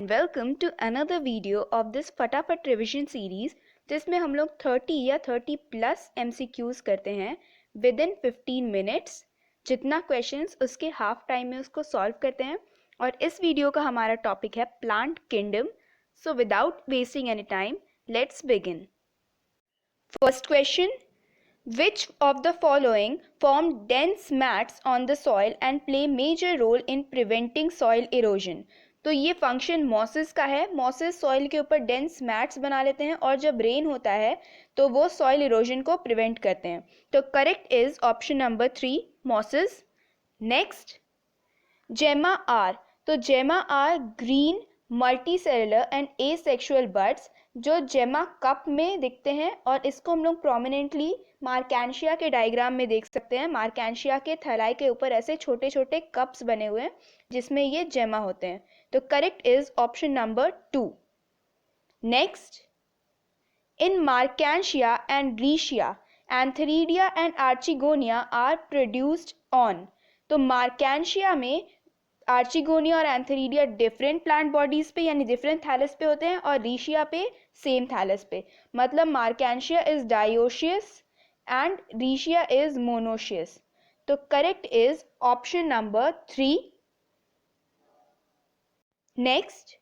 Welcome to another video of this फटाफट revision series जिसमें हम लोग 30 या 30 प्लस MCQs करते हैं विद इन 15 मिनट्स। जितना क्वेश्चंस उसके हाफ टाइम में उसको सॉल्व करते हैं। और इस वीडियो का हमारा टॉपिक है plant kingdom. So without wasting any time let's begin. First question, which of the following form dense mats on the soil and play major role in preventing soil erosion? तो ये function mosses का है। Mosses soil के ऊपर dense mats बना लेते हैं और जब रेन होता है तो वो सॉइल इरोजन को प्रिवेंट करते हैं। तो correct is option number 3, mosses. Next, gemma are. तो gemma are green multicellular and asexual buds जो जेमा कप में दिखते हैं, और इसको हम लोग प्रोमिनेंटली मार्केंशिया के डायग्राम में देख सकते हैं। मार्केंशिया के थैलाई के ऊपर ऐसे छोटे छोटे कप्स बने हुए हैं जिसमें ये जेमा होते हैं। तो correct is option number 2। Next, in Marchantia and Riccia antheridia and archegonia are produced on. तो मार्केंशिया में आर्चिगोनिया और एंथेरिडिया डिफरेंट प्लांट बॉडीज पे यानी डिफरेंट थैलस पे होते हैं और रीशिया पे सेम थैलस पे। मतलब Marchantia is dioecious and Riccia is monoecious. तो correct is option number 3। Next,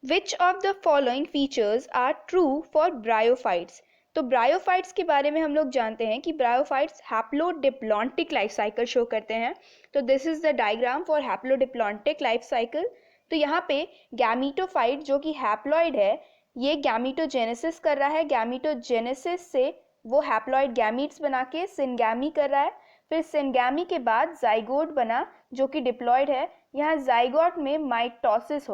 which of the following features are true for bryophytes. तो ब्रायोफाइट्स के बारे में हम लोग जानते हैं कि bryophytes haplodiplontic life cycle show करते हैं। तो this is the diagram for haplodiplontic life cycle. तो यहाँ पे गैमीटोफाइट जो कि हैप्लॉइड है, ये गैमीटोजेनेसिस कर रहा है। गैमीटोजेनेसिस से वो हैप्लॉइड गैमीट्स बना के सिनगैमी कर रहा है। फिर सिनगैमी के बाद जाइगोट बना जो कि डिप्लॉइड है। यहाँ जाइगोट में माइटोसिस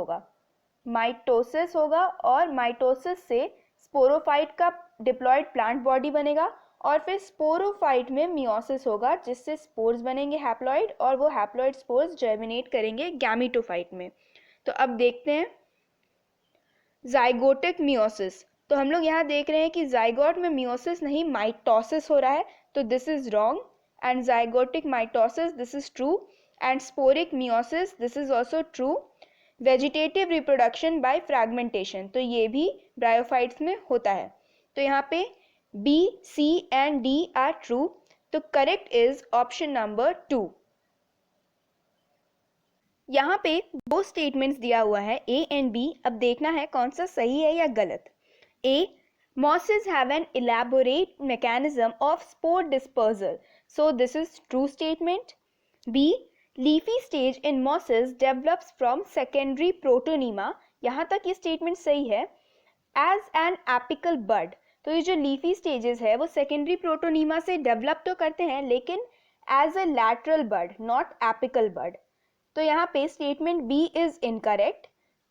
होगा और माइटोसिस से स्पोरोफाइट का डिप्लॉइड प्लांट बॉडी बनेगा और फिर स्पोरोफाइट में मियोसिस होगा जिससे स्पोर्स बनेंगे हैप्लॉइड, और वो हैप्लॉइड स्पोर्स जर्मिनेट करेंगे गैमीटोफाइट में। तो अब देखते हैं जाइगोटिक मियोसिस। तो हम लोग यहाँ देख रहे हैं कि जाइगोट में मियोसिस नहीं माइटोसिस हो रहा है, तो this is wrong. And zygotic mitosis this is true and sporic meiosis this is also true. Vegetative reproduction by fragmentation, तो ये भी ब्रायोफाइट्स में होता है। तो यहाँ पे B, C and D are true. तो करेक्ट इज ऑप्शन नंबर 2। यहाँ पे दो स्टेटमेंट्स दिया हुआ है ए एंड बी। अब देखना है कौन सा सही है या गलत। ए, mosses have an elaborate mechanism of spore dispersal, so this is true statement. B, leafy stage in mosses develops from secondary protonema, यहाँ तक ये स्टेटमेंट सही है। As an apical bud, तो ये जो लीफी स्टेजेस है वो सेकेंडरी प्रोटोनीमा से डेवलप तो करते हैं लेकिन as a lateral bud, not apical bud. तो यहाँ पे स्टेटमेंट बी इज इनकरेक्ट।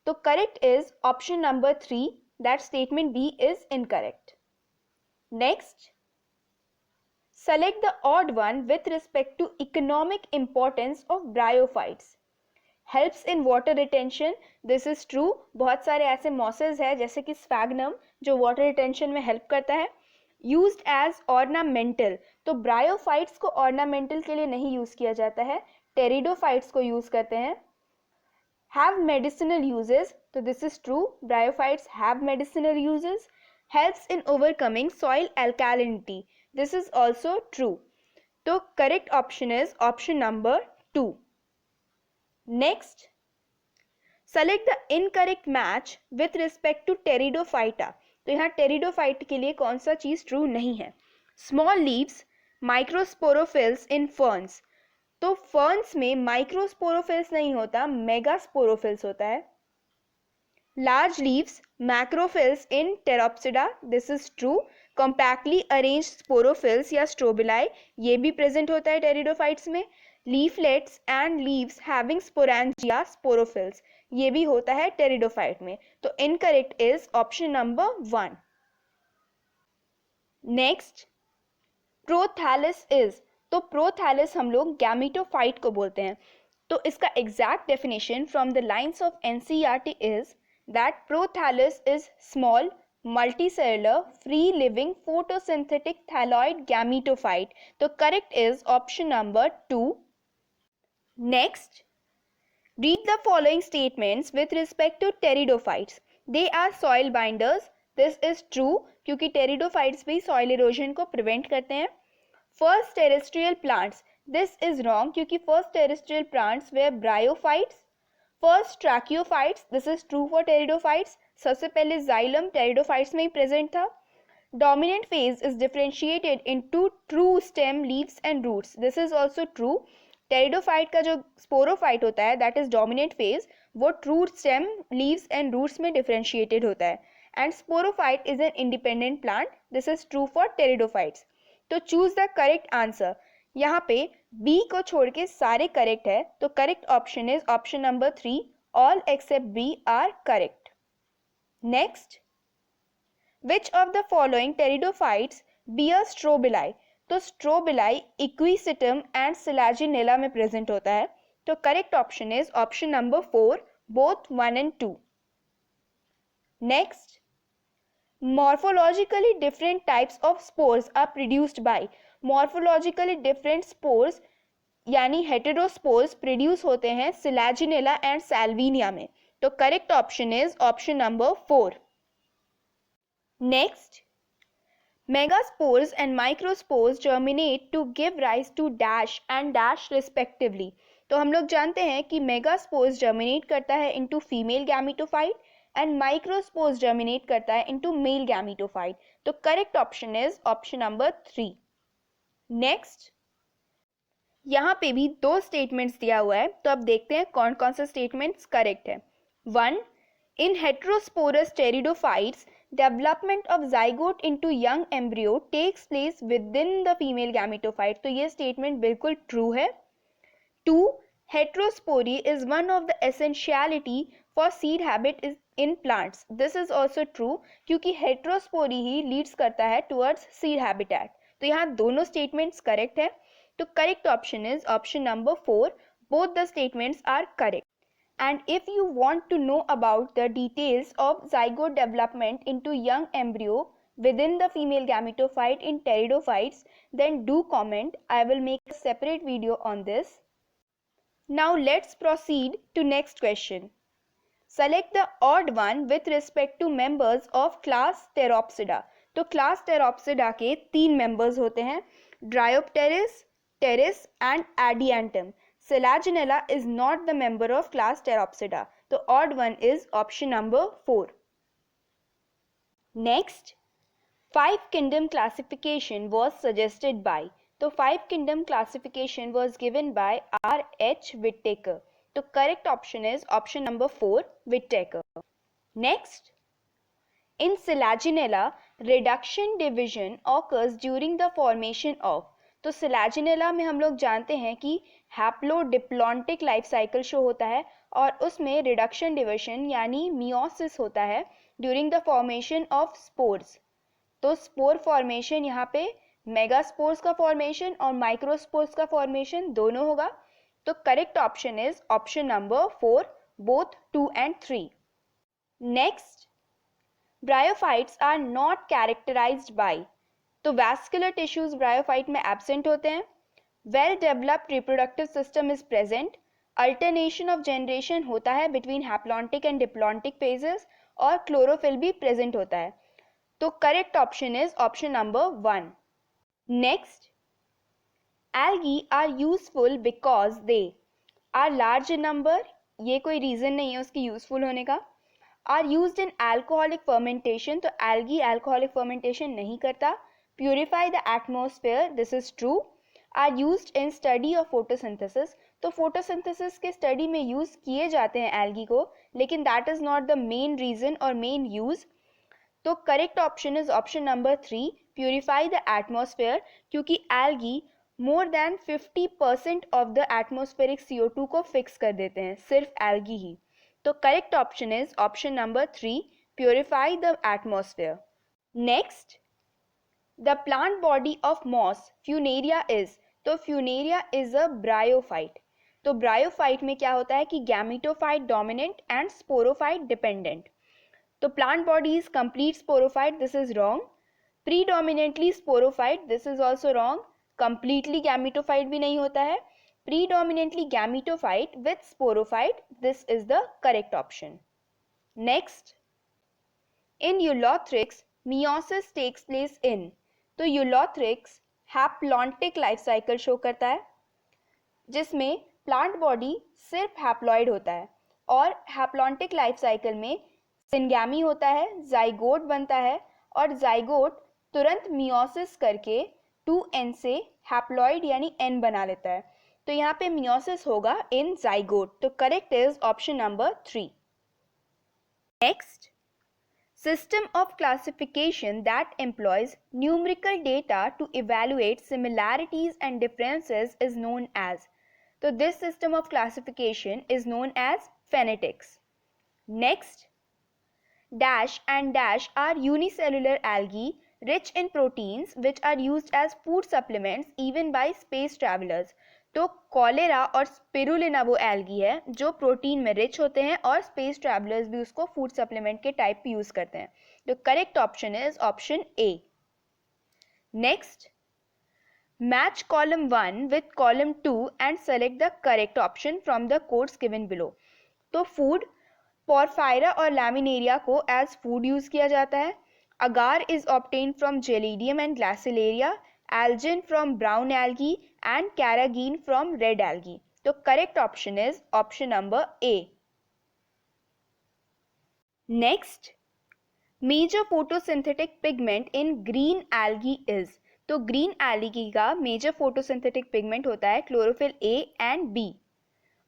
तो correct is option number 3, that statement B is incorrect. Next, select the odd one with respect to economic importance of bryophytes. Helps in water retention, this is true। बहुत सारे ऐसे mosses हैं जैसे कि sphagnum जो water retention में help करता है। यूज्ड एज ऑर्नामेंटल, तो ब्रायोफाइट्स को ऑर्नामेंटल के लिए नहीं यूज किया जाता है, टेरिडोफाइट्स को यूज करते हैं। हैव मेडिसिनल यूजेस, तो this is true, bryophytes have medicinal uses. Helps in overcoming soil alkalinity, this is also true. तो correct option is option number 2। Next, select the incorrect match with respect to Pteridophyta. तो यहाँ pteridophyte के लिए कौन सा चीज true नहीं है। Small leaves microsporophylls in ferns, तो फर्न्स में माइक्रोस्पोरोफिल्स नहीं होता, मेगास्पोरोफिल्स होता है। Large leaves macrophylls in Pteropsida, this is true. Compactly arrange sporophylls या स्ट्रोबिलाई, ये भी प्रेजेंट होता है टेरिडोफाइट्स में। Leaflets and leaves having sporangia sporophylls, ये भी होता है टेरिडोफाइट में। तो incorrect is option number 1। Next, prothallus is, तो प्रोथैलिस हम लोग गैमीटोफाइट को बोलते हैं। तो इसका exact definition from the lines of NCERT is that prothallus is small multicellular free living photosynthetic thalloid gametophyte। तो correct is option number 2। Next, Read the following statements with respect to pteridophytes. They are soil binders. This is true क्योंकि pteridophytes भी soil erosion को prevent करते हैं. First terrestrial plants. This is wrong क्योंकि first terrestrial plants were bryophytes. First tracheophytes. This is true for pteridophytes. सबसे पहले xylem pteridophytes में ही present था. Dominant phase is differentiated into true stem, leaves and roots. This is also true. Pteridophyte का जो sporophyte होता है that is dominant phase, वो true stem, leaves and roots में differentiated होता है. And sporophyte is an independent plant. This is true for pteridophytes. तो choose the correct answer. यहाँ पे B को छोड़ के सारे correct है, तो correct option is option number 3. All except B are correct. Next. Which of the following pteridophytes bear strobili? तो strobili equisetum and selaginella में present होता है. तो correct option is option number 4, both 1 and 2. Next, morphologically different types of spores are produced by. Morphologically different spores यानी heterospores produce होते हैं selaginella and salvinia में. तो correct option is option number 4. Next, megaspores and microspores germinate to give rise to dash and dash respectively. तो हम लोग जानते हैं कि megaspores germinate करता है into female gametophyte and microspores germinate करता है into male gametophyte. तो correct option is option number 3. Next, यहाँ पे भी दो statements दिया हुआ है, तो अब देखते हैं कौन कौन सा statements correct है. 1. In heterosporous pteridophytes, development of zygote into young embryo takes place within the female gametophyte. तो ये statement बिल्कुल true है. 2. Heterospory is one of the essentiality for seed habit in plants. This is also true क्योंकि heterospory ही leads करता है towards seed habitat. तो यहाँ दोनों statements correct है. तो correct option is option number 4. Both the statements are correct. And if you want to know about the details of zygote development into young embryo within the female gametophyte in pteridophytes, then do comment. I will make a separate video on this. Now let's proceed to next question. Select the odd one with respect to members of class Pteropsida. तो class Pteropsida के 3 members होते हैं, Dryopteris, Pteris and Adiantum. Selaginella is not the member of class Pteropsida. The odd one is option number 4. Next, 5 kingdom classification was suggested by. तो 5 kingdom classification was given by R. H. Whittaker. तो correct option is option number 4, Whittaker. Next, in Selaginella, reduction division occurs during the formation of. तो Selaginella में हम लोग जानते हैं कि haplodiplontic life cycle show होता है और उसमें रिडक्शन डिविजन यानी मियोसिस होता है during the formation of spores. तो स्पोर फॉर्मेशन यहाँ पे मेगास्पोर्स का फॉर्मेशन और माइक्रोस्पोर्स का फॉर्मेशन दोनों होगा. तो correct option is option number 4, both 2 and 3. Next, bryophytes are not characterised by. तो वैस्कुलर टिश्यूज ब्रायोफाइट में एब्सेंट होते हैं. Well developed reproductive system is present. Alternation of generation होता है between haplontic and diplontic phases और chlorophyll भी present होता है. तो correct option is option number 1. Next, algae are useful because they are large in number. ये कोई reason नहीं है उसकी यूजफुल होने का. are used in alcoholic fermentation. तो algae alcoholic fermentation नहीं करता. purify the atmosphere. This is true. are used in study of photosynthesis. तो photosynthesis के study में use किए जाते हैं algae को, लेकिन that is not the main reason or main use. तो correct option is option number 3, purify the atmosphere, क्योंकि algae more than 50% of the atmospheric CO2 को fix कर देते हैं, सिर्फ algae ही. तो correct option is option number 3, purify the atmosphere. Next, the plant body of moss funaria is. तो funaria is a bryophyte. तो bryophyte में क्या होता है कि gametophyte dominant and sporophyte dependent. तो plant body is complete sporophyte. This is wrong. Predominantly sporophyte. This is also wrong. Completely gametophyte भी नहीं होता है. predominantly gametophyte with sporophyte. This is the correct option. Next, in Eulothrix, meiosis takes place in. तो Eulothrix haplontic life cycle show करता है जिसमें plant body सिर्फ haploid होता है और हैप्लॉन्टिक लाइफ साइकिल में सिंगैमी होता है, जाइगोट बनता है और जाइगोट तुरंत मियोसिस करके 2n से हैप्लॉइड यानी n बना लेता है. तो यहाँ पे मियोसिस होगा इन जाइगोट. तो correct is option number 3. Next, system of classification that employs numerical data to evaluate similarities and differences is known as. So this system of classification is known as phonetics. Next, dash and dash are unicellular algae rich in proteins which are used as food supplements even by space travelers. तो cholera और spirulina वो algae है जो protein में rich होते हैं और space travellers भी उसको फूड सप्लीमेंट के टाइप पे यूज करते हैं. तो correct option is option A. Next, match column 1 with column 2 and select the correct option from the codes given below. तो फूड पोरफायरा और लैमिनेरिया को एज फूड यूज किया जाता है. Agar is obtained from Gelidium and Gracilaria, algin from brown algae and carrageen from red algae. So correct option is option number A. Next, major photosynthetic pigment in green algae is. तो green algae का major photosynthetic pigment होता है chlorophyll A and B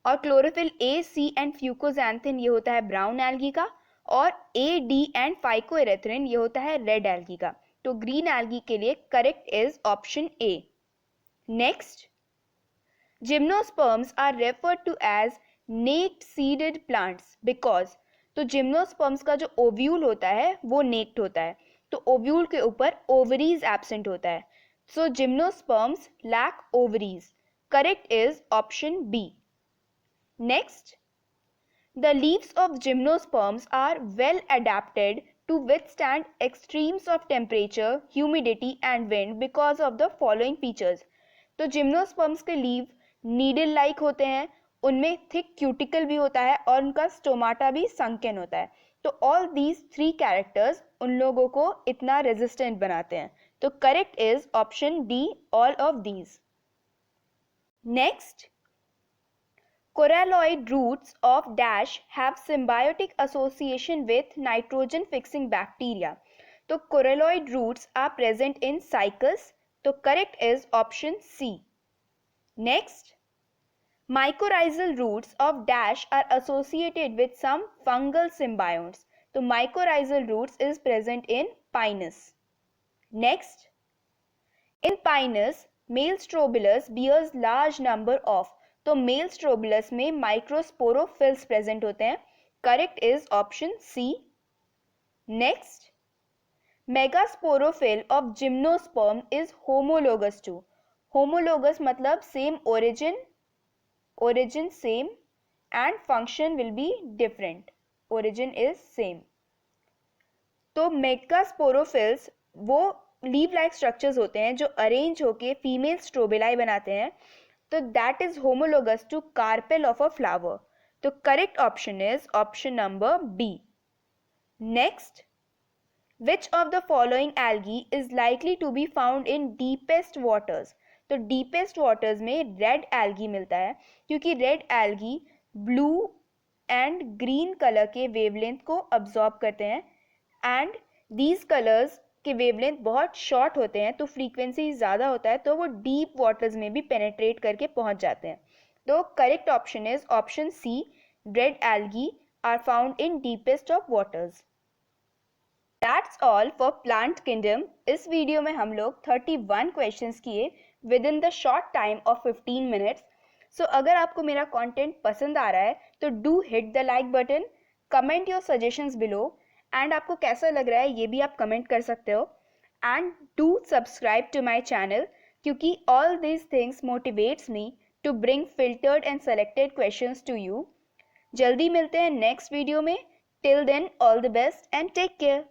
और chlorophyll A, C and fucoxanthin ये होता है brown algae का और A, D and phycoerythrin ये होता है red algae का. तो ग्रीन एल्गी के लिए correct is option A. Next, gymnosperms are referred to as naked seeded plants because. तो जिम्नोस्पर्म्स का जो ओव्यूल होता है वो नेक्ड होता है तो ओव्यूल के ऊपर ओवरीज एब्सेंट होता है. So gymnosperms lack ovaries. Correct is option B. Next, the leaves of gymnosperms are well adapted to withstand extremes of temperature, humidity and wind because of the following features. तो gymnosperms के leave needle like होते हैं, उनमें thick cuticle भी होता है और उनका स्टोमाटा भी संकेन होता है. तो ऑल दीज 3 कैरेक्टर्स उन लोगों को इतना रेजिस्टेंट बनाते हैं. तो correct is option D, all of these. Next, coralloid roots of dash have symbiotic association with nitrogen fixing bacteria. तो coralloid roots are present in cycas. तो correct is option C. Next, mycorrhizal roots of dash are associated with some fungal symbionts. तो mycorrhizal roots is present in Pinus. Next, in Pinus, male strobilus bears large number of. तो male strobilus में microsporophylls present होते हैं. Correct is option C. Next, megasporophyll of gymnosperm is homologous to. Homologous मतलब same origin same and function will be different. Origin is same. तो megasporophylls वो leave like structures होते हैं जो arrange होके फीमेल स्ट्रोबिलाई बनाते हैं. तो that is homologous to carpel of a flower. तो correct option is option number B. Next, which of the following algae is likely to be found in deepest waters. तो deepest waters में red algae मिलता है क्योंकि red algae blue and green colour के wavelength को absorb करते हैं and these colours के वेवलेंथ बहुत शॉर्ट होते हैं तो फ्रीक्वेंसी ज़्यादा होता है तो वो डीप वाटर्स में भी पेनेट्रेट करके पहुंच जाते हैं. तो correct option is option C, red algae are found in deepest of waters. That's all for plant kingdom. इस वीडियो में हम लोग 31 क्वेश्चंस किए within the short time of 15 minutes. So अगर आपको मेरा कंटेंट पसंद आ रहा है तो do hit the like button, comment your suggestions below and आपको कैसा लग रहा है ये भी आप कमेंट कर सकते हो. And do subscribe to my channel क्योंकि all these things motivates me to bring filtered and selected questions to you. जल्दी मिलते हैं नेक्स्ट वीडियो में. Till then all the best and take care.